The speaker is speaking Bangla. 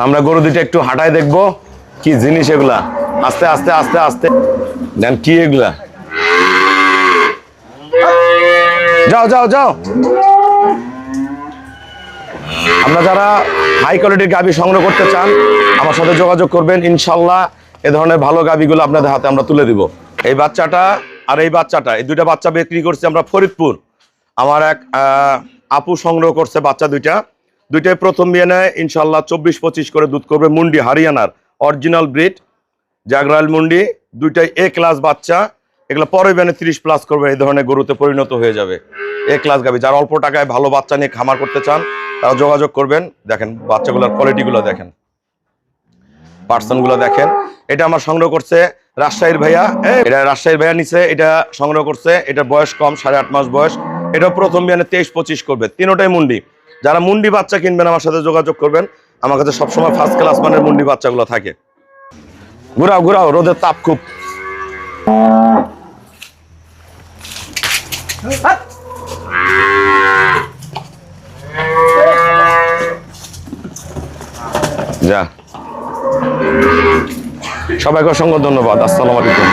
আমরা গরু দুইটা একটু হাঁটায় দেখবো কি জিনিস এগুলা। আস্তে আস্তে আস্তে আস্তে দেন কি এগুলা। যাও যাও যাও। আমরা যারা হাই কোয়ালিটির গাভী সংগ্রহ করতে চান আমার সাথে যোগাযোগ করবেন, ইনশাল্লাহ এ ধরনের ভালো গাভীগুলো আপনাদের হাতে আমরা তুলে দিব। এই বাচ্চাটা আর এই বাচ্চাটা, এই দুইটা বাচ্চা বিক্রি করছি আমরা ফরিদপুর। আমার এক আপু সংগ্রহ করছে বাচ্চা দুইটাই প্রথম বিয়ে নেয়, ইনশাল্লাহ 24-25 করে দুধ করবে। মুন্ডি হারিয়ানার অরিজিনাল ব্রিড জাগরাইল মুন্ডি, দুইটাই এ ক্লাস বাচ্চা। এগুলো পরে বিয়ে 30+ করবে, এই ধরনের গরুতে পরিণত হয়ে যাবে। এ ক্লাস গাভী, যারা অল্প টাকায় ভালো বাচ্চা নিয়ে খামার করতে চান তারা যোগাযোগ করবেন। দেখেন বাচ্চাগুলোর কোয়ালিটিগুলো দেখেন, পার্সনগুলো দেখেন। এটা আমার সংগ্রহ করছে রাজশাহীর ভাইয়া, এটা রাজশাহীর ভাইয়া নিচে এটা সংগ্রহ করছে। এটা বয়স কম, 8.5 মাস বয়স। এটা প্রথম বিয়ানে 23-25 করবে, তিনোটাই মুন্ডি। যারা মুন্ডি বাচ্চা কিনবেন আমার সাথে যোগাযোগ করবেন, আমার কাছে সবসময় ফার্স্ট ক্লাস মানের মুন্ডি বাচ্চাগুলো থাকে। ঘুরাও ঘুরাও, রোদের তাপ খুব। যা, সবাইকে অসংখ্য ধন্যবাদ। আসসালামু আলাইকুম।